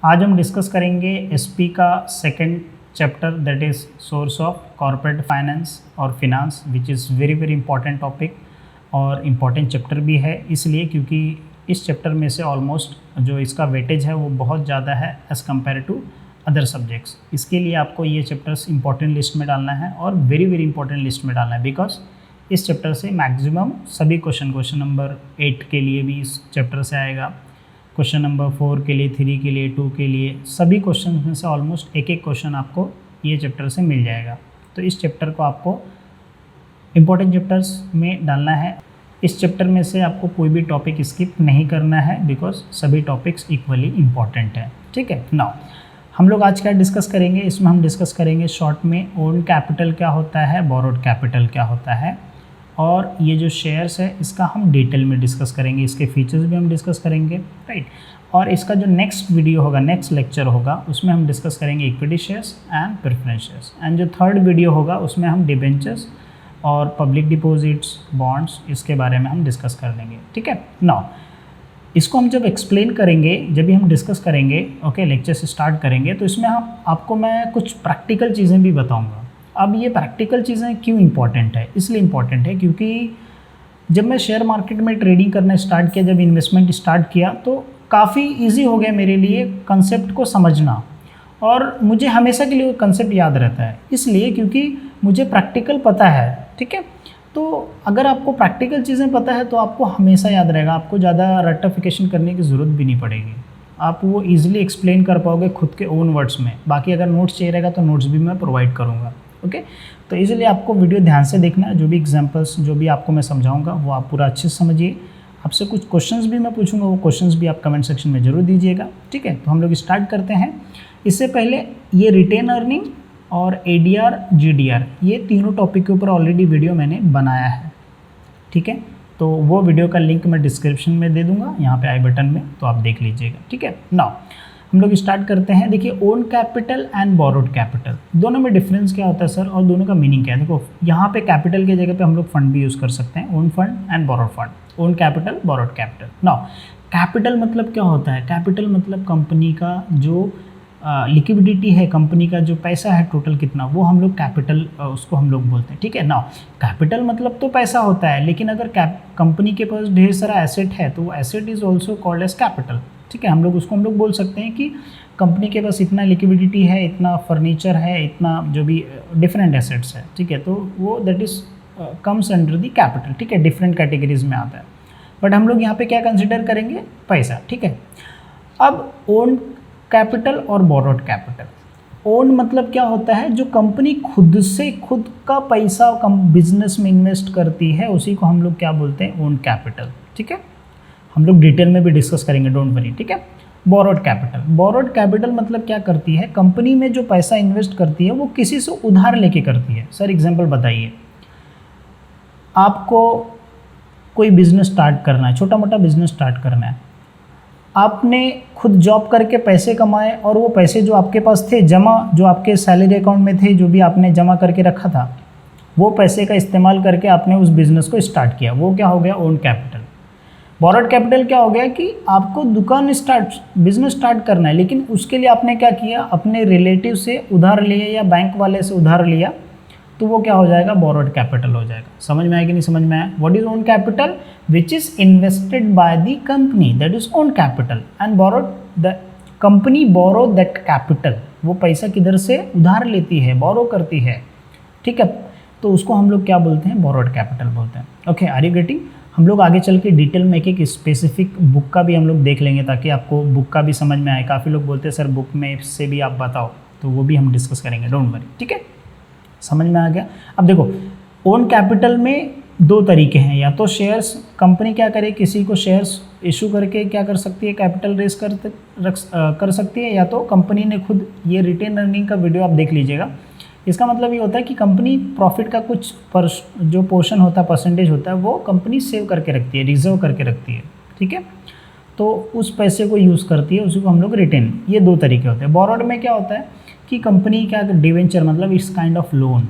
आज हम डिस्कस करेंगे एसपी का second chapter that is source of corporate finance और finance which is very very important topic और इम्पॉर्टेंट चैप्टर भी है इसलिए क्योंकि इस चैप्टर में से ऑलमोस्ट जो इसका वेटेज है वो बहुत ज़्यादा है as compare to other subjects. इसके लिए आपको ये चैप्टर्स इंपॉर्टेंट लिस्ट में डालना है और वेरी वेरी इंपॉर्टेंट लिस्ट में डालना है बिकॉज इस चैप्टर से मैक्सिमम सभी क्वेश्चन नंबर 8 के लिए भी इस चैप्टर से आएगा, क्वेश्चन नंबर 4 के लिए, 3 के लिए, 2 के लिए, सभी क्वेश्चन में से ऑलमोस्ट एक एक क्वेश्चन आपको ये चैप्टर से मिल जाएगा। तो इस चैप्टर को आपको इम्पोर्टेंट चैप्टर्स में डालना है। इस चैप्टर में से आपको कोई भी टॉपिक स्किप नहीं करना है बिकॉज सभी टॉपिक्स इक्वली इम्पॉर्टेंट हैं। ठीक है, नाउ हम लोग आज क्या डिस्कस करेंगे, इसमें हम डिस्कस करेंगे शॉर्ट में ओन कैपिटल क्या होता है, बोरोड कैपिटल क्या होता है और ये जो शेयर्स है इसका हम डिटेल में डिस्कस करेंगे, इसके फीचर्स भी हम डिस्कस करेंगे, राइट। और इसका जो नेक्स्ट वीडियो होगा, नेक्स्ट लेक्चर होगा, उसमें हम डिस्कस करेंगे equity shares and preference shares and जो थर्ड वीडियो होगा उसमें हम डिबेंचर्स और पब्लिक डिपॉजिट्स, बॉन्ड्स, इसके बारे में हम डिस्कस कर लेंगे। ठीक है, नाउ इसको हम जब एक्सप्लेन करेंगे, जब भी हम डिस्कस करेंगे, ओके, लेक्चर से स्टार्ट करेंगे तो इसमें आपको मैं कुछ प्रैक्टिकल चीज़ें भी बताऊंगा। अब ये प्रैक्टिकल चीज़ें क्यों इंपॉर्टेंट है, इसलिए इम्पॉर्टेंट है क्योंकि जब मैं शेयर मार्केट में ट्रेडिंग करना स्टार्ट किया, जब इन्वेस्टमेंट स्टार्ट किया तो काफ़ी ईजी हो गया मेरे लिए कंसेप्ट को समझना और मुझे हमेशा के लिए कंसेप्ट याद रहता है इसलिए क्योंकि मुझे प्रैक्टिकल पता है। ठीक है, तो अगर आपको प्रैक्टिकल चीज़ें पता है तो आपको हमेशा याद रहेगा, आपको ज़्यादा रट्टाफिकेशन करने की ज़रूरत भी नहीं पड़ेगी, आप वो ईजिली एक्सप्लेन कर पाओगे खुद के ओन वर्ड्स में। बाकी अगर नोट्स चाहिए रहेगा तो नोट्स भी मैं प्रोवाइड करूँगा, ओके। तो इसीलिए आपको वीडियो ध्यान से देखना है, जो भी एग्जांपल्स जो भी आपको मैं समझाऊंगा वो आप पूरा अच्छे से समझिए। आपसे कुछ क्वेश्चंस भी मैं पूछूंगा, वो क्वेश्चंस भी आप कमेंट सेक्शन में ज़रूर दीजिएगा। ठीक है, तो हम लोग स्टार्ट करते हैं। इससे पहले ये रिटेन अर्निंग और ADR GDR ये तीनों टॉपिक के ऊपर ऑलरेडी वीडियो मैंने बनाया है। ठीक है, तो वो वीडियो का लिंक मैं डिस्क्रिप्शन में दे दूँगा, यहाँ पे आई बटन में, तो आप देख लीजिएगा। ठीक है, नाउ हम लोग स्टार्ट करते हैं। देखिए, own capital and borrowed capital, दोनों में डिफरेंस क्या होता है सर और दोनों का मीनिंग क्या है। देखो, यहाँ पे कैपिटल की जगह पे हम लोग फंड भी यूज़ कर सकते हैं, own fund and borrowed fund, own capital, borrowed capital. Now capital मतलब क्या होता है, कैपिटल मतलब कंपनी का जो लिक्विडिटी है, कंपनी का जो पैसा है टोटल कितना, वो हम लोग कैपिटल उसको हम लोग बोलते हैं। ठीक है, नाउ कैपिटल मतलब तो पैसा होता है, लेकिन अगर कंपनी के पास ढेर सारा एसेट है तो वो asset is also called as capital. ठीक है, हम लोग बोल सकते हैं कि कंपनी के पास इतना लिक्विडिटी है, इतना फर्नीचर है, इतना जो भी डिफरेंट एसेट्स है। ठीक है, तो वो that is comes under the capital. ठीक है, डिफरेंट कैटेगरीज में आता है, बट हम लोग यहाँ पे क्या कंसिडर करेंगे, पैसा। ठीक है, अब ओन कैपिटल और बोरोड कैपिटल। ओन मतलब क्या होता है, जो कंपनी खुद से खुद का पैसा बिजनेस में इन्वेस्ट करती है उसी को हम लोग क्या बोलते हैं, ओन कैपिटल। ठीक है, हम लोग डिटेल में भी डिस्कस करेंगे, डोंट वरी। ठीक है, बोरोड कैपिटल, बोरोड कैपिटल मतलब क्या करती है, कंपनी में जो पैसा इन्वेस्ट करती है वो किसी से उधार लेके करती है। सर एग्जांपल बताइए, आपको कोई बिजनेस स्टार्ट करना है, छोटा मोटा बिजनेस स्टार्ट करना है, आपने खुद जॉब करके पैसे कमाए और वो पैसे जो आपके पास थे जमा, जो आपके सैलरी अकाउंट में थे, जो भी आपने जमा करके रखा था, वो पैसे का इस्तेमाल करके आपने उस बिज़नेस को स्टार्ट किया, वो क्या हो गया, ओन कैपिटल। बोरोड कैपिटल क्या हो गया कि आपको बिजनेस स्टार्ट करना है, लेकिन उसके लिए आपने क्या किया, अपने रिलेटिव से उधार लिया या बैंक वाले से उधार लिया, तो वो क्या हो जाएगा, बोरोड कैपिटल हो जाएगा। समझ में आया कि नहीं समझ में आया। What is own capital, which is invested by the company, that is own capital, and borrowed, the company borrow that capital, वो पैसा किधर से उधार लेती है, बोरो करती है। ठीक है, तो उसको हम लोग क्या बोलते हैं, बोरोड कैपिटल बोलते हैं। Okay, are you getting. हम लोग आगे चल के डिटेल में एक स्पेसिफिक बुक का भी हम लोग देख लेंगे ताकि आपको बुक का भी समझ में आए। काफ़ी लोग बोलते हैं सर बुक में से भी आप बताओ, तो वो भी हम डिस्कस करेंगे, डोंट वरी। ठीक है, समझ में आ गया। अब देखो, ओन कैपिटल में दो तरीके हैं, या तो शेयर्स, कंपनी क्या करे, किसी को शेयर्स इशू करके क्या कर सकती है, कैपिटल रेस कर सकती है, या तो कंपनी ने खुद, ये रिटेन अर्निंग का वीडियो आप देख लीजिएगा। इसका मतलब ये होता है कि कंपनी प्रॉफिट का कुछ जो पोर्शन होता है, परसेंटेज होता है, वो कंपनी सेव करके रखती है, रिजर्व करके रखती है। ठीक है, तो उस पैसे को यूज़ करती है, उसी को हम लोग रिटेन, ये दो तरीके होते हैं। बोरोड में क्या होता है कि कंपनी क्या, डिवेंचर मतलब इट्स काइंड ऑफ लोन,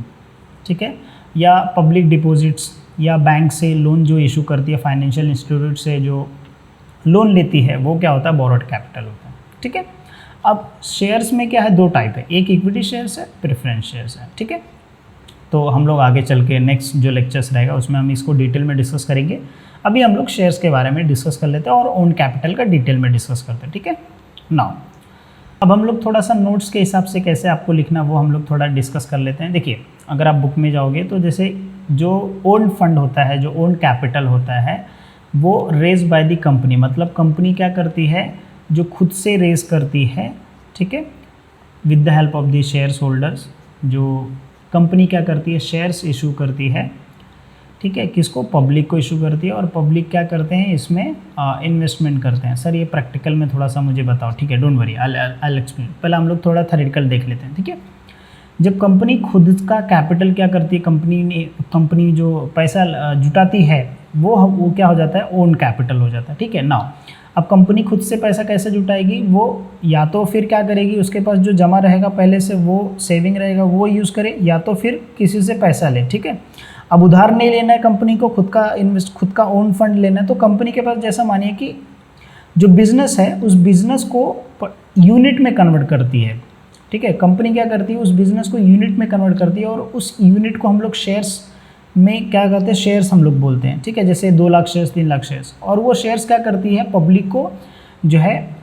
ठीक है, या पब्लिक डिपॉजिट्स या बैंक से लोन जो इशू करती है, फाइनेंशियल इंस्टीट्यूट से जो लोन लेती है, वो क्या होता है, बोरोड कैपिटल होता है। ठीक है। अब शेयर्स में क्या है, दो टाइप है, एक इक्विटी शेयर्स है, प्रेफरेंस शेयर्स है, ठीक है। तो हम लोग आगे चल के नेक्स्ट जो लेक्चर्स रहेगा उसमें हम इसको डिटेल में डिस्कस करेंगे। अभी हम लोग शेयर्स के बारे में डिस्कस कर लेते हैं और ओन कैपिटल का डिटेल में डिस्कस करते हैं, ठीक है। नाउ अब हम लोग थोड़ा सा नोट्स के हिसाब से कैसे आपको लिखना वो हम लोग थोड़ा डिस्कस कर लेते हैं। देखिए अगर आप बुक में जाओगे तो जैसे जो ओन फंड होता है, जो ओन कैपिटल होता है, वो रेज बाय द कंपनी, मतलब कंपनी क्या करती है, जो खुद से रेज करती है, ठीक है, with the help of the shares holders. जो कंपनी क्या करती है, शेयर्स इशू करती है, ठीक है, किसको, पब्लिक को इशू करती है, और पब्लिक क्या करते हैं, इसमें इन्वेस्टमेंट करते हैं। सर ये प्रैक्टिकल में थोड़ा सा मुझे बताओ, ठीक है, डोंट वरी, आई एक्सप्लेन। पहले हम लोग थोड़ा थ्योरेटिकल देख लेते हैं, ठीक है। जब कंपनी खुद का कैपिटल क्या करती है, कंपनी जो पैसा जुटाती है वो क्या हो जाता है, ओन कैपिटल हो जाता है, ठीक है। नाउ अब कंपनी खुद से पैसा कैसे जुटाएगी, वो या तो फिर क्या करेगी, उसके पास जो जमा रहेगा पहले से वो सेविंग रहेगा वो यूज़ करे, या तो फिर किसी से पैसा ले, ठीक है। अब उधार नहीं लेना है कंपनी को, खुद का ओन फंड लेना है, तो कंपनी के पास जैसा मानिए कि जो बिज़नेस है उस बिज़नेस को यूनिट में कन्वर्ट करती है, ठीक है। कंपनी क्या करती है, उस बिज़नेस को यूनिट में कन्वर्ट करती है और उस यूनिट को हम लोग शेयर्स में क्या करते हैं, शेयर्स हम लोग बोलते हैं, ठीक है। जैसे 2 लाख शेयर्स, 3 लाख शेयर्स, और वो शेयर्स क्या करती है, पब्लिक को जो है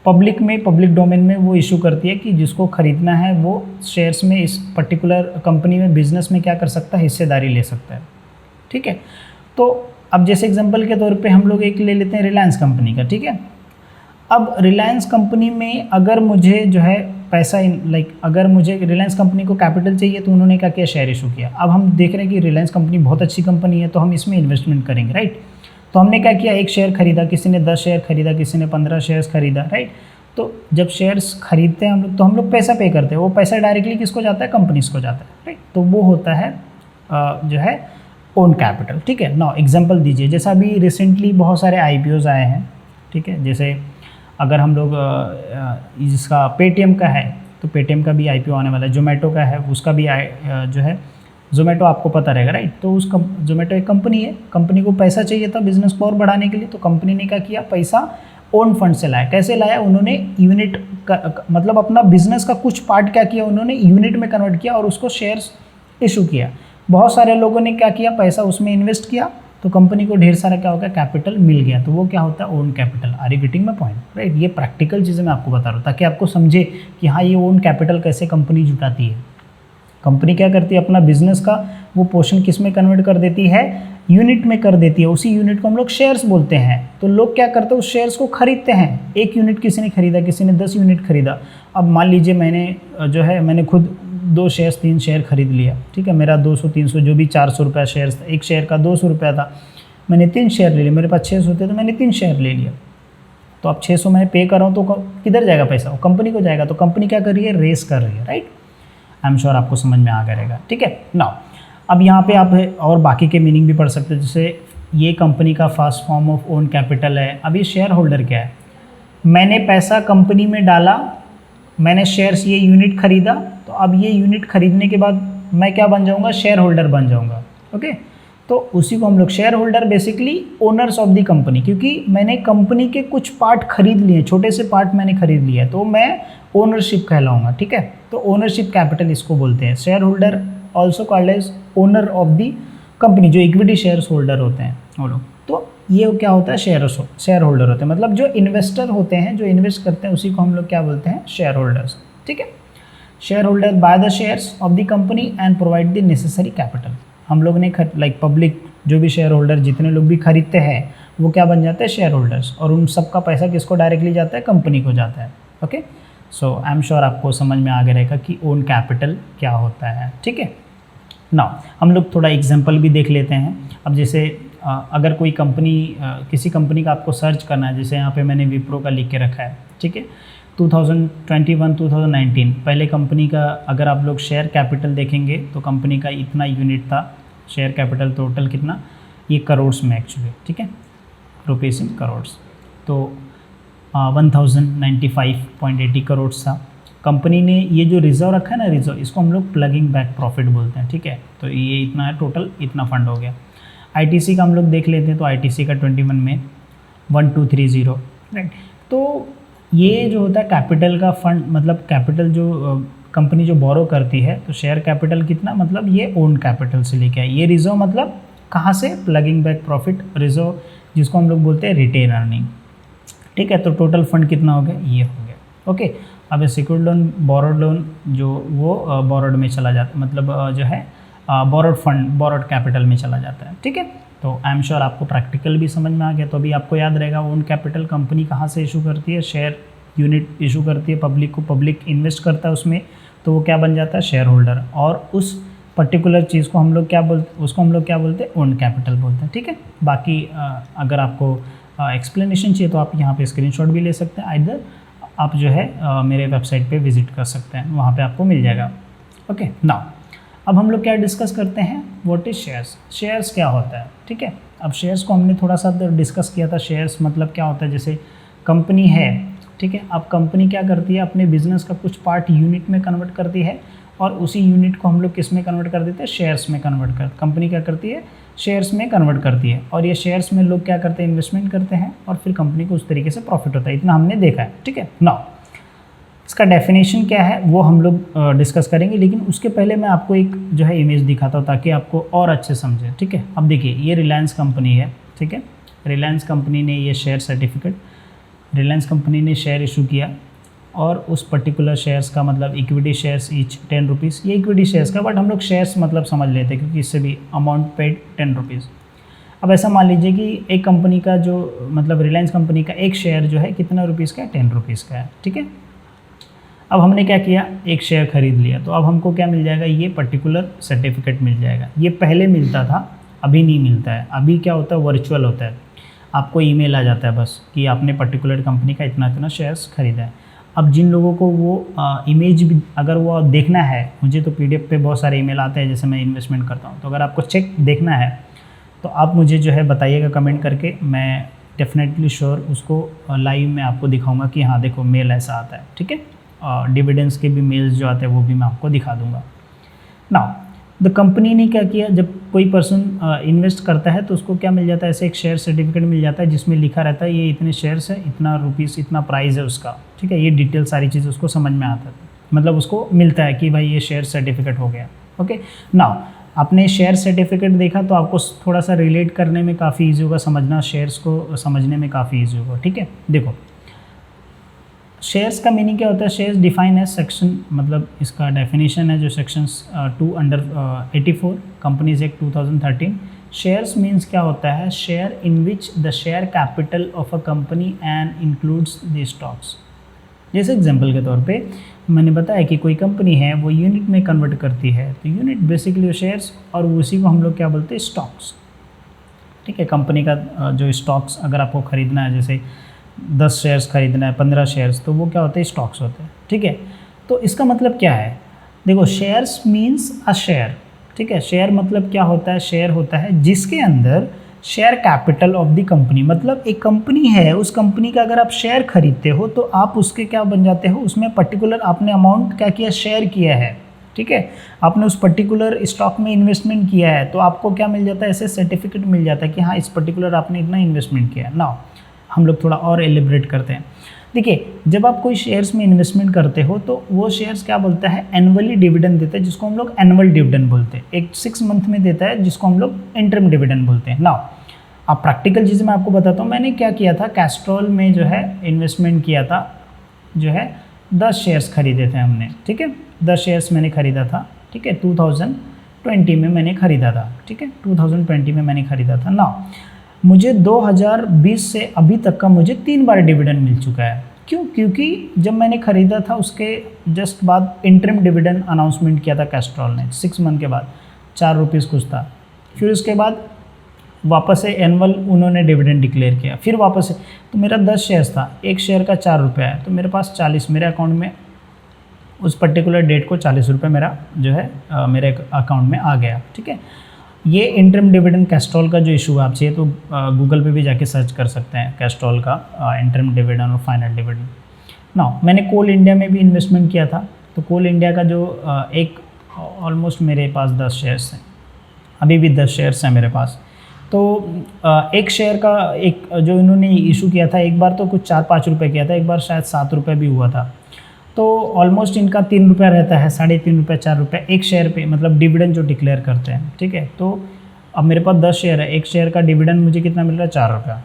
पब्लिक डोमेन में वो इशू करती है कि जिसको खरीदना है वो शेयर्स में इस पर्टिकुलर कंपनी में, बिजनेस में क्या कर सकता है, हिस्सेदारी ले सकता है, ठीक है। तो अब जैसे एग्जांपल के तौर पे हम लोग एक ले लेते हैं रिलायंस कंपनी का, ठीक है। अब रिलायंस कंपनी में अगर मुझे जो है पैसा अगर मुझे रिलायंस कंपनी को कैपिटल चाहिए तो उन्होंने क्या किया, शेयर इशू किया। अब हम देख रहे हैं कि रिलायंस कंपनी बहुत अच्छी कंपनी है तो हम इसमें इन्वेस्टमेंट करेंगे, राइट। तो हमने क्या किया, एक शेयर खरीदा, किसी ने 10 शेयर खरीदा, किसी ने 15 शेयर्स खरीदा, राइट। तो जब शेयर्स खरीदते हैं हम लोग तो हम लोग पैसा पे करते हैं, वो पैसा डायरेक्टली किसको जाता है, कंपनीज को जाता है, राइट। तो वो होता है जो है ओन कैपिटल, ठीक है। नाउ एग्जांपल दीजिए, जैसा अभी रिसेंटली बहुत सारे IPOs आए हैं, ठीक है। जैसे अगर हम लोग जिसका पेटीएम का है तो पेटीएम का भी IPO आने वाला है, जोमेटो का है उसका भी जो है, जोमेटो आपको पता रहेगा, राइट। तो उस जोमेटो एक कंपनी है, कंपनी को पैसा चाहिए था बिजनेस को और बढ़ाने के लिए, तो कंपनी ने क्या किया, पैसा ओन फंड से लाया। कैसे लाया, उन्होंने यूनिट का मतलब अपना बिजनेस का कुछ पार्ट क्या किया, उन्होंने यूनिट में कन्वर्ट किया और उसको शेयर्स इशू किया। बहुत सारे लोगों ने क्या किया, पैसा उसमें इन्वेस्ट किया, तो कंपनी को ढेर सारा क्या होगा, कैपिटल मिल गया, तो वो क्या होता है, own capital. Are you getting my point, right. ये प्रैक्टिकल चीज़ें मैं आपको बता रहा हूँ ताकि आपको समझे कि हाँ ये ओन कैपिटल कैसे कंपनी जुटाती है। कंपनी क्या करती है, अपना बिजनेस का वो पोर्शन किस में कन्वर्ट कर देती है, यूनिट में कर देती है। उसी यूनिट को हम लोग शेयर्स बोलते हैं। तो लोग क्या करते हैं, उस शेयर्स को खरीदते हैं। एक यूनिट किसी ने खरीदा, किसी ने 10 यूनिट खरीदा। अब मान लीजिए मैंने खुद 2 शेयर्स 3 शेयर खरीद लिया, ठीक है। मेरा 200-300 जो भी 400 रुपया शेयर था, एक शेयर का 200 रुपया था, मैंने 3 शेयर ले लिए। मेरे पास 600 थे तो मैंने 3 शेयर ले लिया। तो अब 600 मैं पे कर रहा हूँ तो किधर जाएगा पैसा, वो कंपनी को जाएगा। तो कंपनी क्या कर रही है, रेस कर रही है, राइट। आई एम श्योर आपको समझ में आ गया रहेगा, ठीक है। नाउ अब यहाँ पे आप और बाकी के मीनिंग भी पढ़ सकते हैं। जैसे ये कंपनी का fast form of own capital है। अब ये शेयर होल्डर क्या है, मैंने पैसा कंपनी में डाला, मैंने शेयर्स ये यूनिट खरीदा, तो अब ये यूनिट खरीदने के बाद मैं क्या बन जाऊँगा, शेयर होल्डर बन जाऊँगा, ओके। तो उसी को हम लोग share holder, basically owners of the company, क्योंकि मैंने कंपनी के कुछ पार्ट खरीद लिए, छोटे से पार्ट मैंने खरीद लिया, तो मैं ओनरशिप कहलाऊंगा, ठीक है। तो ओनरशिप कैपिटल इसको बोलते हैं। Share holder also called as owner of the company, जो इक्विटी शेयर्स होल्डर होते हैं वो लोग। तो ये क्या होता है, शेयर होल्डर होते हैं, मतलब जो इन्वेस्टर होते हैं, जो इन्वेस्ट करते हैं, उसी को हम लोग क्या बोलते हैं, शेयर होल्डर्स, ठीक है। Share holder by the shares of the company and provide the necessary capital. हम लोग ने पब्लिक जो भी शेयर होल्डर जितने लोग भी खरीदते हैं वो क्या बन जाते हैं, शेयर होल्डर्स, और उन सब का पैसा किसको डायरेक्टली जाता है, कंपनी को जाता है, okay. So I am sure आपको समझ में आ गया रहेगा कि ओन कैपिटल क्या होता है, ठीक है। नाउ हम लोग थोड़ा एग्जांपल भी देख लेते हैं। अब जैसे अगर कोई कंपनी, किसी कंपनी का आपको सर्च करना है, जैसे यहाँ पे मैंने विप्रो का लिख के रखा है, ठीक है। 2021-2019 पहले कंपनी का अगर आप लोग शेयर कैपिटल देखेंगे तो कंपनी का इतना यूनिट था, शेयर कैपिटल टोटल कितना, ये करोड्स में एक्चुअली, ठीक है, रुपीस इन करोड्स। तो 1095.80 करोड़ था। कंपनी ने ये जो रिजर्व रखा है ना, रिजर्व, इसको हम लोग प्लगिंग बैक प्रॉफिट बोलते हैं, ठीक है। तो ये इतना है, टोटल इतना फंड हो गया। ITC का हम लोग देख लेते हैं, तो ITC का 21 में 1230, राइट। तो ये जो होता है कैपिटल का फंड, मतलब कैपिटल जो कंपनी जो बोरो करती है, तो शेयर कैपिटल कितना, मतलब ये ओन कैपिटल से लेके आए। ये रिजर्व मतलब कहाँ से, प्लगिंग बैक प्रॉफिट रिजर्व, जिसको हम लोग बोलते हैं रिटेन अर्निंग। ठीक है, तो टोटल फंड कितना हो गया, ये हो गया। ओके, अब सिक्योर्ड लोन, बोरोड लोन जो वो बोरोड में चला जाता, मतलब जो है बोरोड फंड, बोरोड कैपिटल में चला जाता है। ठीक है, तो आई एम श्योर आपको प्रैक्टिकल भी समझ में आ गया। तो अभी आपको याद रहेगा ओन कैपिटल कंपनी कहाँ से इशू करती है, शेयर यूनिट इशू करती है पब्लिक को, पब्लिक इन्वेस्ट करता है उसमें, तो वो क्या बन जाता है, शेयर होल्डर। और उस पर्टिकुलर चीज़ को हम लोग क्या बोलते, उसको हम लोग क्या बोलते हैं, ओन कैपिटल बोलते हैं। ठीक है, बाकी अगर आपको एक्सप्लेनेशन चाहिए तो आप यहाँ पे स्क्रीनशॉट भी ले सकते हैं, आइदर आप जो है मेरे वेबसाइट पे विजिट कर सकते हैं, वहाँ पे आपको मिल जाएगा। ओके, नाउ अब हम लोग क्या डिस्कस करते हैं, व्हाट इज शेयर्स। शेयर्स क्या होता है, ठीक है। अब शेयर्स को हमने थोड़ा सा डिस्कस किया था। शेयर्स मतलब क्या होता है, जैसे कंपनी है, ठीक है। अब कंपनी क्या करती है, अपने बिजनेस का कुछ पार्ट यूनिट में कन्वर्ट करती है, और उसी यूनिट को हम लोग किस में कन्वर्ट कर देते हैं, शेयर्स में कन्वर्ट कर, कंपनी क्या करती है, शेयर्स में कन्वर्ट करती है। और ये शेयर्स में लोग क्या करते हैं, इन्वेस्टमेंट करते हैं, और फिर कंपनी को उस तरीके से प्रॉफिट होता है। इतना हमने देखा है, ठीक है। नाउ इसका डेफिनेशन क्या है वो हम लोग डिस्कस करेंगे, लेकिन उसके पहले मैं आपको एक जो है इमेज दिखाता हूँ ताकि आपको और अच्छे समझें, ठीक है। अब देखिए ये रिलायंस कंपनी है, ठीक है। रिलायंस कंपनी ने ये शेयर सर्टिफिकेट, रिलायंस कंपनी ने शेयर इशू किया, और उस पर्टिकुलर शेयर्स का मतलब इक्विटी शेयर्स ईच 10 रुपीज़, ये इक्विटी शेयर्स का, बट हम लोग शेयर्स मतलब समझ लेते हैं क्योंकि इससे भी अमाउंट पेड 10 रुपीज़। अब ऐसा मान लीजिए कि एक कंपनी का जो मतलब रिलायंस कंपनी का एक शेयर जो है कितना रुपीज़ का है, 10 रुपीज़ का है, ठीक है। अब हमने क्या किया, एक शेयर खरीद लिया, तो अब हमको क्या मिल जाएगा, ये पर्टिकुलर सर्टिफिकेट मिल जाएगा। ये पहले मिलता था, अभी नहीं मिलता है। अभी क्या होता है, वर्चुअल होता है, आपको ईमेल आ जाता है बस कि आपने पर्टिकुलर कंपनी का इतना इतना शेयर्स खरीदा है। अब जिन लोगों को वो इमेज भी अगर वो देखना है, मुझे तो PDF पे बहुत सारे ईमेल आते हैं, जैसे मैं इन्वेस्टमेंट करता हूँ, तो अगर आपको चेक देखना है तो आप मुझे जो है बताइएगा कमेंट करके, मैं डेफिनेटली श्योर उसको लाइव में आपको दिखाऊंगा कि हाँ देखो मेल ऐसा आता है, ठीक है। डिविडेंड्स के भी मेल्स जो आते हैं वो भी मैं आपको दिखा दूंगा। नाउ द कंपनी ने क्या किया, जब कोई पर्सन इन्वेस्ट करता है तो उसको क्या मिल जाता है, ऐसे एक शेयर सर्टिफिकेट मिल जाता है जिसमें लिखा रहता है ये इतने शेयर्स है, इतना रुपीज़, इतना प्राइस है उसका, ठीक है। ये डिटेल सारी चीज़ उसको समझ में आता है, मतलब उसको मिलता है कि भाई ये शेयर सर्टिफिकेट हो गया। ओके, नाउ आपने शेयर सर्टिफिकेट देखा तो आपको थोड़ा सा रिलेट करने में काफ़ी ईजी होगा, समझना, शेयर्स को समझने में काफ़ी ईजी होगा, ठीक है। देखो शेयर्स का मीनिंग क्या होता है, शेयर्स डिफाइन है सेक्शन, मतलब इसका डेफिनेशन है जो section 2 under 84 companies act 2013। Shares means क्या होता है, share in which the share capital of a company and includes the stocks. जैसे एग्जांपल के तौर पे मैंने बताया कि कोई कंपनी है वो यूनिट में कन्वर्ट करती है, तो यूनिट बेसिकली शेयर्स, और उसी को हम लोग क्या बोलते हैं, स्टॉक्स, ठीक है। कंपनी का जो स्टॉक्स अगर आपको खरीदना है, जैसे 10 शेयर्स खरीदना है, 15 शेयर्स, तो वो क्या होते हैं, स्टॉक्स होते हैं, ठीक है। तो इसका मतलब क्या है, देखो शेयर्स मीन्स अ शेयर, ठीक है। शेयर मतलब क्या होता है, शेयर होता है जिसके अंदर share capital of the company, मतलब एक कंपनी है, उस कंपनी का अगर आप शेयर खरीदते हो तो आप उसके क्या बन जाते हो, उसमें पर्टिकुलर आपने अमाउंट क्या किया, शेयर किया है, ठीक है। आपने उस पर्टिकुलर स्टॉक में इन्वेस्टमेंट किया है, तो आपको क्या मिल जाता है, ऐसे सर्टिफिकेट मिल जाता है कि हाँ इस पर्टिकुलर आपने इतना इन्वेस्टमेंट किया है। नाउ हम लोग थोड़ा और एलिब्रेट करते हैं। देखिए जब आप कोई शेयर्स में इन्वेस्टमेंट करते हो तो वो शेयर्स क्या बोलता है, एनुअली डिविडेंड देता है, जिसको हम लोग एनुअल डिविडेंड बोलते हैं। एक 6 मंथ में देता है, जिसको हम लोग इंटरम डिविडेंड बोलते हैं। नाउ अब प्रैक्टिकल चीज़ मैं आपको बताता हूँ। मैंने क्या किया था, कैस्ट्रॉल में जो है इन्वेस्टमेंट किया था, जो है 10 शेयर्स खरीदे थे हमने, ठीक है। 10 शेयर्स मैंने खरीदा था, ठीक है। 2020 में मैंने खरीदा था, ठीक है। 2020 में मैंने खरीदा था। नाउ मुझे 2020 से अभी तक का मुझे 3 बार डिविडेंड मिल चुका है। क्यों? क्योंकि जब मैंने ख़रीदा था उसके जस्ट बाद इंटरिम डिविडेंड अनाउंसमेंट किया था कैस्ट्रॉल ने, 6 मंथ के बाद 4 रुपीज़ कुछ था। फिर उसके बाद वापस से एनुअल उन्होंने डिविडेंड डिक्लेयर किया, फिर वापस से, तो मेरा 10 शेयर्स था, एक शेयर का 4 रुपये है, तो मेरे पास 40 मेरे अकाउंट में उस पर्टिकुलर डेट को 40 रुपये मेरा जो है मेरे अकाउंट में आ गया, ठीक है। ये इंटरम डिविडेंड कैस्ट्रॉल का जो इशू है, आप चाहिए तो गूगल पे भी जाके सर्च कर सकते हैं कैस्ट्रॉल का इंटरम डिविडेंड और फाइनल डिविडेंड। नाउ मैंने कोल इंडिया में भी इन्वेस्टमेंट किया था, तो कोल इंडिया का जो एक ऑलमोस्ट मेरे पास 10 शेयर्स हैं, अभी भी 10 शेयर्स हैं मेरे पास। तो एक शेयर का एक जो इन्होंने इशू किया था, एक बार तो कुछ 4-5 रुपये किया था, एक बार शायद 7 रुपये भी हुआ था। तो ऑलमोस्ट इनका 3 रुपया रहता है, 3.5 रुपये 4 रुपये एक शेयर पे, मतलब डिविडेंड जो डिक्लेयर करते हैं, ठीक है। तो अब मेरे पास 10 शेयर है, एक शेयर का डिविडेंड मुझे कितना मिल रहा है, 4 रुपया।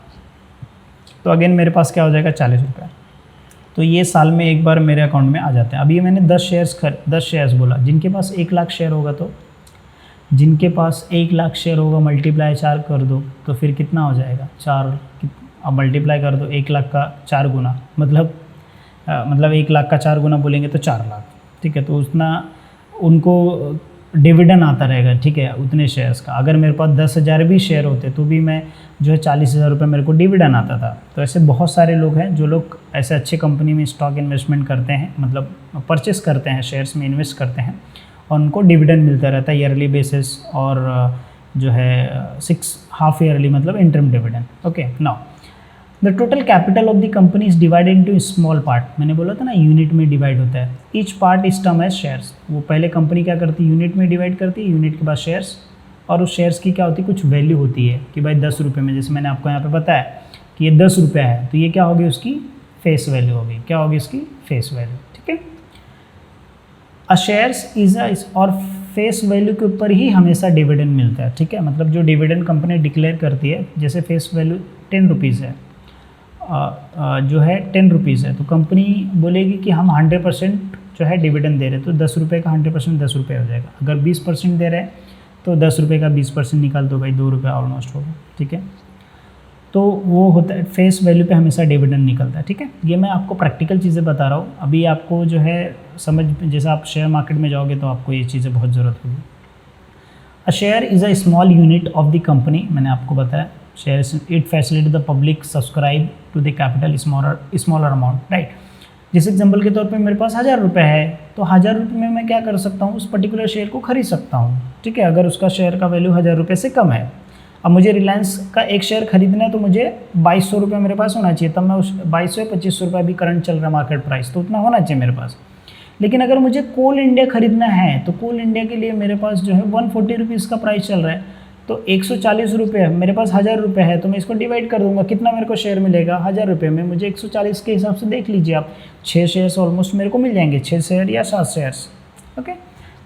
तो अगेन मेरे पास क्या हो जाएगा, 40 रुपये। तो ये साल में एक बार मेरे अकाउंट में आ जाते हैं। अभी मैंने 10 शेयर्स बोला, जिनके पास 1 लाख शेयर होगा, तो जिनके पास 1 लाख शेयर होगा मल्टीप्लाई 4 कर दो, तो फिर कितना हो जाएगा, 4। अब मल्टीप्लाई कर दो 1 लाख का 4 गुना, मतलब 1 लाख का 4 गुना बोलेंगे तो 4 लाख, ठीक है। तो उतना उनको डिविडेंड आता रहेगा, ठीक है, उतने शेयर्स का। अगर मेरे पास 10,000 भी शेयर होते तो भी मैं जो है 40,000 रुपये मेरे को डिविडेंड आता था। तो ऐसे बहुत सारे लोग हैं जो लोग ऐसे अच्छे कंपनी में स्टॉक इन्वेस्टमेंट करते हैं, मतलब परचेस करते हैं, शेयर्स में इन्वेस्ट करते हैं, और उनको डिविडेंड मिलता रहता है ईयरली बेसिस, और जो है 6 हाफ ईयरली, मतलब interim dividend. Okay, now the total capital of the company is divided into small part. मैंने बोला था ना यूनिट में डिवाइड होता है, each part is term as shares. वो पहले कंपनी क्या करती है, यूनिट में डिवाइड करती है, यूनिट के बाद शेयर्स, और उस शेयर्स की क्या होती है, कुछ वैल्यू होती है कि भाई 10 रुपये में, जैसे मैंने आपको यहाँ पे बताया कि ये 10 रुपया है, तो ये क्या होगी, उसकी फेस वैल्यू होगी। क्या होगी इसकी फेस वैल्यू, ठीक है। अ शेयर्स इज अ, और फेस वैल्यू के ऊपर ही हमेशा डिविडेंड मिलता है, ठीक है। मतलब जो डिविडेंड कंपनी डिक्लेयर करती है, जैसे फेस वैल्यू 10 रुपीज़ है, जो है 10 रुपीज़ है, तो कंपनी बोलेगी कि हम 100% जो है डिविडेंड दे रहे हैं, तो 10 रुपये का 100% 10 रुपये हो जाएगा। अगर 20% दे रहे हैं तो 10 रुपये का 20% निकाल दो भाई, 2 रुपये ऑलमोस्ट होगा, ठीक है। तो वो होता है फेस वैल्यू पे हमेशा डिविडेंड निकलता है, ठीक है। ये मैं आपको प्रैक्टिकल चीज़ें बता रहा हूँ। अभी आपको जो है समझ, जैसे आप शेयर मार्केट में जाओगे तो आपको ये चीज़ें बहुत ज़रूरत होगी। A share is a small unit of the company, मैंने आपको बताया shares, it facility the public subscribe to the capital smaller amount, right. जैसे एग्जाम्पल के तौर पे मेरे पास 1000 रुपये है, तो 1000 रुपये में मैं क्या कर सकता हूँ, उस पर्टिकुलर शेयर को खरीद सकता हूँ, ठीक है, अगर उसका शेयर का वैल्यू 1000 रुपये से कम है। अब मुझे रिलायंस का एक शेयर खरीदना है, तो मुझे 2200 रुपये मेरे पास होना चाहिए, तब मैं उस 2200 या 2500 रुपये अभी करंट चल रहा है मार्केट प्राइस, तो उतना होना चाहिए मेरे पास। लेकिन अगर मुझे कोल इंडिया खरीदना है, तो कोल इंडिया के लिए मेरे पास जो है 140 रुपीज़ का प्राइस चल रहा है, तो 140 रुपये, मेरे पास 1000 रुपये है, तो मैं इसको डिवाइड कर दूंगा, कितना मेरे को शेयर मिलेगा, 1000 रुपये में मुझे 140 के हिसाब से देख लीजिए आप, 6 शेयर्स ऑलमोस्ट मेरे को मिल जाएंगे, 6 शेयर या 7 शेयर्स, ओके।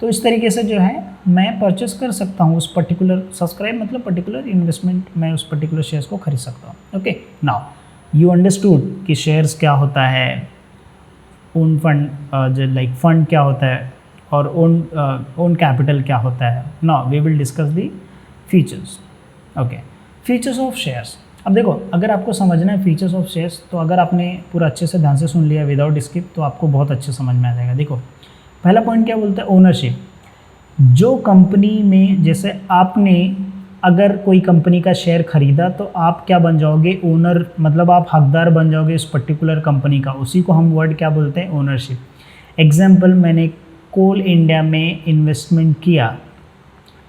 तो इस तरीके से जो है मैं परचेस कर सकता हूँ उस पर्टिकुलर, सब्सक्राइब मतलब पर्टिकुलर इन्वेस्टमेंट, मैं उस पर्टिकुलर शेयर्स को खरीद सकता हूँ, ओके। नाउ यू अंडरस्टूड कि शेयर्स क्या होता है, ओन फंड, जो लाइक फंड क्या होता है, और ओन कैपिटल क्या होता है। Now we will discuss the features, okay. Features of shares. अब देखो, अगर आपको समझना है फीचर्स ऑफ शेयर्स, तो अगर आपने पूरा अच्छे से ध्यान से सुन लिया विदाउट स्किप, तो आपको बहुत अच्छे समझ में आ जाएगा। देखो, पहला पॉइंट क्या बोलता है, ओनरशिप। जो कंपनी में, जैसे आपने अगर कोई कंपनी का शेयर खरीदा, तो आप क्या बन जाओगे, ओनर, मतलब आप हकदार बन जाओगे उस पर्टिकुलर कंपनी का, उसी को हम वर्ड क्या बोलते हैं, ओनरशिप। एग्जाम्पल, मैंने कोल इंडिया में इन्वेस्टमेंट किया,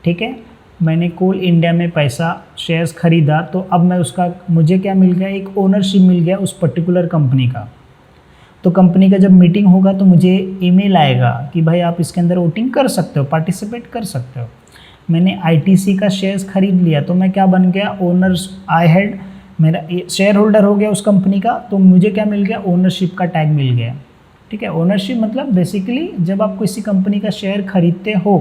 ठीक है, मैंने कोल इंडिया में पैसा शेयर्स खरीदा, तो अब मैं उसका, मुझे क्या मिल गया, एक ओनरशिप मिल गया उस पर्टिकुलर कंपनी का। तो कंपनी का जब मीटिंग होगा तो मुझे ईमेल आएगा कि भाई आप इसके अंदर वोटिंग कर सकते हो, पार्टिसिपेट कर सकते हो। मैंने आईटीसी का शेयर्स खरीद लिया, तो मैं क्या बन गया, ओनर्स, आई हैड, मेरा शेयर होल्डर हो गया उस कंपनी का, तो मुझे क्या मिल गया, ओनरशिप का टैग मिल गया, ठीक है। ओनरशिप मतलब बेसिकली जब आप किसी कंपनी का शेयर खरीदते हो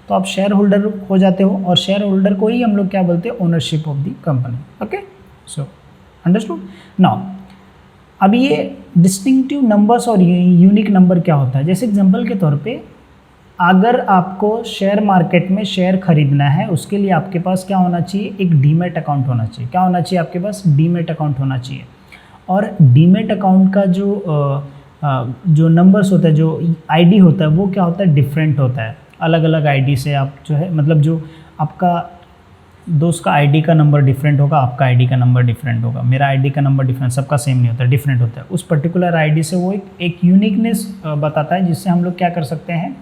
तो आप शेयर होल्डर हो जाते हो, और शेयर होल्डर को ही हम लोग क्या बोलते हैं, ownership of the company, okay. So understood. Now अब ये डिस्टिंक्टिव नंबर्स और यूनिक नंबर क्या होता है, जैसे एग्जांपल के तौर पे, अगर आपको शेयर मार्केट में शेयर खरीदना है, उसके लिए आपके पास क्या होना चाहिए, एक डीमेट अकाउंट होना चाहिए। क्या होना चाहिए आपके पास, डीमेट अकाउंट होना चाहिए। और डीमेट अकाउंट का जो नंबर्स होता है, जो आईडी होता है, वो क्या होता है, डिफरेंट होता है। अलग अलग आईडी से आप जो है, मतलब जो आपका दोस्त का आईडी का नंबर डिफरेंट होगा, आपका आईडी का नंबर डिफरेंट होगा, मेरा आईडी का नंबर डिफरेंट, सबका सेम नहीं होता, डिफरेंट होता है। उस पर्टिकुलर आईडी से वो एक यूनिकनेस बताता है, जिससे हम लोग क्या कर सकते हैं,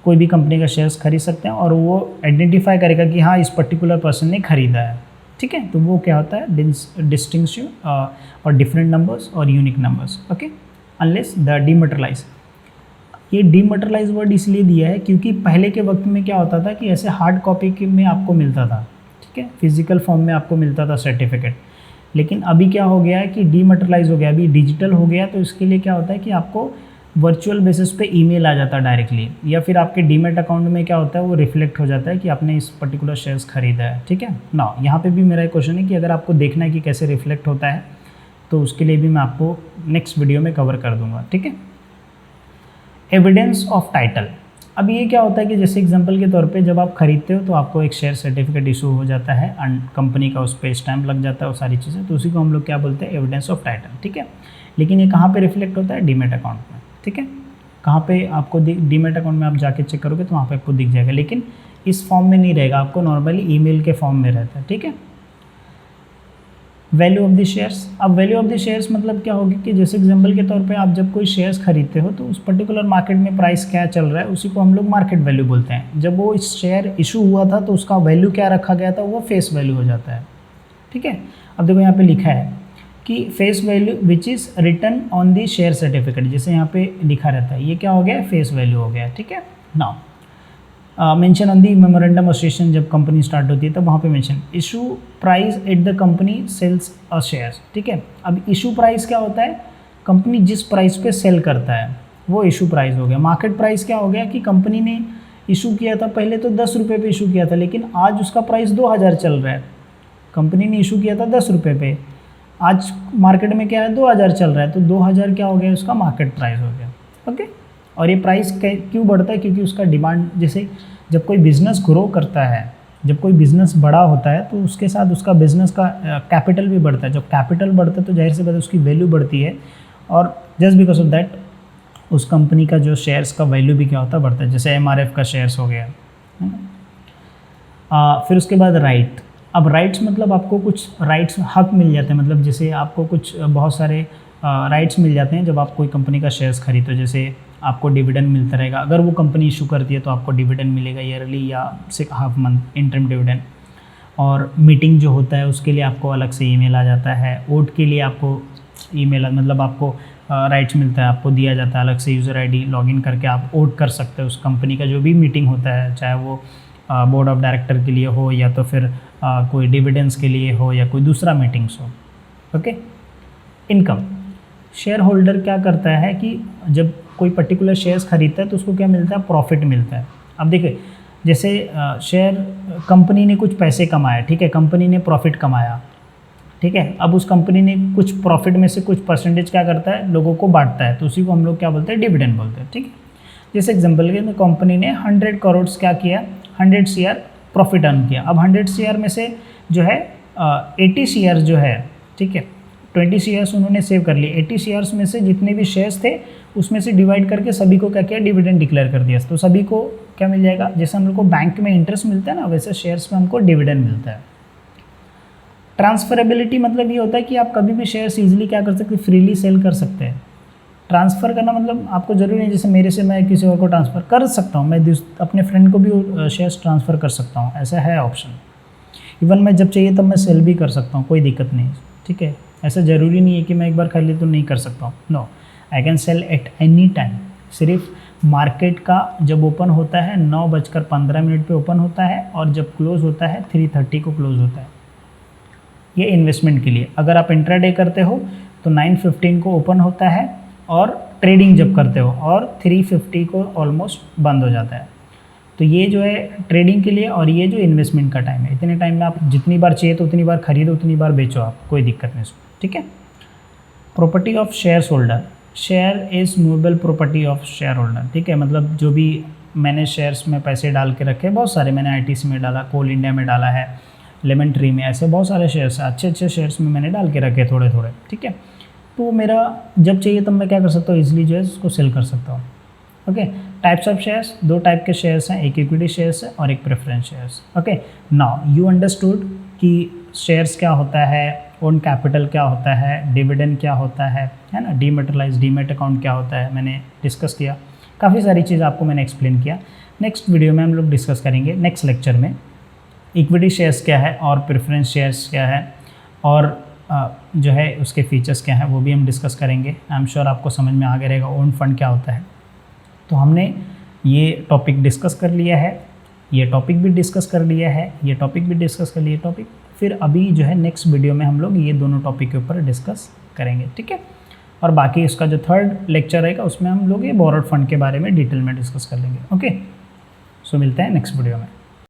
कोई भी कंपनी का शेयर्स खरीद सकते हैं, और वो आइडेंटिफाई करेगा कि हाँ, इस पर्टिकुलर पर्सन ने खरीदा है, ठीक है। तो वो क्या होता है, डिस्टिंक्शन और डिफरेंट नंबर्स और unique numbers, okay. Unless the dematerialise, ये डीमटेरियलाइज वर्ड इसलिए दिया है क्योंकि पहले के वक्त में क्या होता था कि ऐसे हार्ड कॉपी में आपको मिलता था, ठीक है, फिजिकल फॉर्म में आपको मिलता था सर्टिफिकेट, लेकिन अभी क्या हो गया है कि डीमैटेरियलाइज हो गया, अभी डिजिटल हो गया। तो इसके लिए क्या होता है कि आपको वर्चुअल बेसिस पे ईमेल आ जाता है डायरेक्टली, या फिर आपके डीमैट अकाउंट में क्या होता है वो रिफ्लेक्ट हो जाता है कि आपने इस पर्टिकुलर शेयर्स खरीदा है। ठीक है ना, यहाँ पे भी मेरा एक क्वेश्चन है कि अगर आपको देखना है कि कैसे रिफ्लेक्ट होता है तो उसके लिए भी मैं आपको नेक्स्ट वीडियो में कवर कर दूंगा। ठीक है, एविडेंस ऑफ टाइटल। अब ये क्या होता है कि जैसे एग्जांपल के तौर पे जब आप खरीदते हो तो आपको एक शेयर सर्टिफिकेट इशू हो जाता है एंड कंपनी का उस पर स्टैम्प लग जाता है और सारी चीज़ें, तो उसी को हम लोग क्या बोलते हैं, एविडेंस ऑफ टाइटल। ठीक है, लेकिन ये कहाँ पे रिफ्लेक्ट होता है, डीमैट अकाउंट में। ठीक है, कहाँ पे आपको डीमैट अकाउंट में आप जाके चेक करोगे तो वहाँ पे आपको दिख जाएगा, लेकिन इस फॉर्म में नहीं रहेगा, आपको नॉर्मली ईमेल के फॉर्म में रहता है। ठीक है, वैल्यू ऑफ द शेयर्स। अब वैल्यू ऑफ द शेयर्स मतलब क्या होगी कि जैसे एग्जांपल के तौर पे आप जब कोई शेयर्स खरीदते हो तो उस पर्टिकुलर मार्केट में प्राइस क्या चल रहा है उसी को हम लोग मार्केट वैल्यू बोलते हैं। जब वो इस शेयर इशू हुआ था तो उसका वैल्यू क्या रखा गया था, वो फेस वैल्यू हो जाता है। ठीक है, अब देखो यहाँ पे लिखा है कि face value which is written on the share certificate, जैसे यहाँ पे लिखा रहता है, ये क्या हो गया, फेस वैल्यू हो गया। ठीक है, now mention on the memorandum association, जब कंपनी स्टार्ट होती है तब वहाँ पे mention issue price at the company sales a shares. ठीक है, अब इशू प्राइस क्या होता है, कंपनी जिस प्राइस पे सेल करता है वो इशू प्राइस हो गया। मार्केट प्राइस क्या हो गया कि कंपनी ने इशू किया था पहले तो 10 रुपये पे इशू किया था, लेकिन आज उसका प्राइस 2000 चल रहा है। कंपनी ने इशू किया था 10 रुपये पे, आज मार्केट में क्या है 2000 चल रहा है, तो 2000 क्या हो गया, उसका मार्केट प्राइस हो गया। ओके, और ये प्राइस क्यों बढ़ता है, क्योंकि उसका डिमांड, जैसे जब कोई बिज़नेस ग्रो करता है, जब कोई बिज़नेस बड़ा होता है तो उसके साथ उसका बिज़नेस का कैपिटल भी बढ़ता है। जब कैपिटल बढ़ता है तो जाहिर सी बात है उसकी वैल्यू बढ़ती है, और जस्ट बिकॉज ऑफ दैट उस कंपनी का जो शेयर्स का वैल्यू भी क्या होता है, बढ़ता है। जैसे MRF का शेयर्स हो गया है ना। फिर उसके बाद राइट। अब राइट्स मतलब आपको कुछ राइट्स, हक मिल जाते हैं, मतलब जैसे आपको कुछ बहुत सारे राइट्स मिल जाते हैं जब आप कोई कंपनी का शेयर्स खरीदो। जैसे आपको डिविडेंड मिलता रहेगा, अगर वो कंपनी इशू करती है तो आपको डिविडेंड मिलेगा ईयरली या हाफ मंथ इंटरिम डिविडेंड। और मीटिंग जो होता है उसके लिए आपको अलग से ईमेल आ जाता है। वोट के लिए आपको ईमेल, मतलब आपको राइट्स मिलता है, आपको दिया जाता है अलग से यूज़र ID लॉगिन करके आप वोट कर सकते हो उस कंपनी का जो भी मीटिंग होता है, चाहे वो बोर्ड ऑफ डायरेक्टर के लिए हो या तो फिर कोई डिविडेंड्स के लिए हो या कोई दूसरा मीटिंग्स हो। Okay, income. शेयर होल्डर क्या करता है कि जब कोई पर्टिकुलर शेयर्स खरीदता है तो उसको क्या मिलता है, प्रॉफिट मिलता है। अब देखिए जैसे शेयर कंपनी ने कुछ पैसे कमाए, ठीक है, कंपनी ने प्रॉफिट कमाया, ठीक है, अब उस कंपनी ने कुछ प्रॉफिट में से कुछ परसेंटेज क्या करता है, लोगों को बांटता है, तो उसी को हम लोग क्या बोलते हैं, डिविडेंड बोलते हैं। ठीक है, जैसे एग्जाम्पल के लिए कंपनी ने 100 करोड़ क्या किया, 100 CR प्रॉफिट अर्न किया। अब 100 CR में से जो है 80 CR जो है, ठीक है, 20 CR उन्होंने सेव कर लिए, 80 CR में से जितने भी शेयर्स थे उसमें से डिवाइड करके सभी को क्या किया, डिविडेंड डिक्लेयर कर दिया। तो सभी को क्या मिल जाएगा, जैसे हम लोग को बैंक में इंटरेस्ट मिलता है ना, वैसे शेयर्स में हमको डिविडेंड मिलता है। ट्रांसफरेबिलिटी मतलब ये होता है कि आप कभी भी शेयर्स ईजिली क्या कर सकते हैं, फ्रीली सेल कर सकते हैं। ट्रांसफ़र करना मतलब आपको ज़रूरी नहीं जैसे मेरे से मैं किसी और को ट्रांसफ़र कर सकता हूँ, मैं अपने फ्रेंड को भी शेयर्स ट्रांसफ़र कर सकता हूँ, ऐसा है ऑप्शन। इवन मैं जब चाहिए तब मैं सेल भी कर सकता हूँ, कोई दिक्कत नहीं। ठीक है, ऐसा ज़रूरी नहीं है कि मैं एक बार खरीद तो नहीं कर सकता हूँ। No, I can sell at any time. सिर्फ मार्केट का जब ओपन होता है 9:15 पे ओपन होता है और जब क्लोज़ होता है 3:30 को क्लोज़ होता है। ये इन्वेस्टमेंट के लिए। अगर आप इंट्राडे करते हो तो 9:15 को ओपन होता है और ट्रेडिंग जब करते हो और 3:50 को ऑलमोस्ट बंद हो जाता है। तो ये जो है ट्रेडिंग के लिए, और ये जो इन्वेस्टमेंट का टाइम है, इतने टाइम में आप जितनी बार चाहिए तो उतनी बार खरीदो, उतनी बार बेचो, आप कोई दिक्कत नहीं इसको। ठीक है, property of share holder. Share is movable property of share holder. ठीक है, मतलब जो भी मैंने शेयर्स में पैसे डाल के रखे, बहुत सारे मैंने ITC में डाला, कोल इंडिया में डाला है, लेमन ट्री में, ऐसे बहुत सारे शेयर्स अच्छे शेयर्स में मैंने डाल के रखे थोड़े थोड़े। ठीक है, तो मेरा जब चाहिए तब मैं क्या कर सकता हूँ, इजीली जो है उसको सेल कर सकता हूँ। Okay, types of shares, 2 type के शेयर्स हैं, एक इक्विटी शेयर्स है और एक preference shares. Okay, now you understood कि शेयर्स क्या होता है, ओन कैपिटल क्या होता है, डिविडेंड क्या होता है ना, डीमैट अकाउंट क्या होता है, मैंने डिस्कस किया। काफ़ी सारी चीज़ आपको मैंने एक्सप्लेन किया। नेक्स्ट वीडियो में हम लोग डिस्कस करेंगे, नेक्स्ट लेक्चर में, इक्विटी शेयर्स क्या है और प्रेफरेंस शेयर्स क्या है और जो है उसके फीचर्स क्या हैं वो भी हम डिस्कस करेंगे। आई एम श्योर आपको समझ में आ गया रहेगा ओन फंड क्या होता है। तो हमने ये टॉपिक डिस्कस कर लिया है। ये टॉपिक भी डिस्कस कर लिया है, ये टॉपिक भी डिस्कस कर लिया टॉपिक। फिर अभी जो है नेक्स्ट वीडियो में हम लोग ये दोनों टॉपिक के ऊपर डिस्कस करेंगे, ठीक है। और बाकी इसका जो थर्ड लेक्चर रहेगा उसमें हम लोग ये बोरोड फंड के बारे में डिटेल में डिस्कस कर लेंगे। ओके, सो मिलते हैं नेक्स्ट वीडियो में।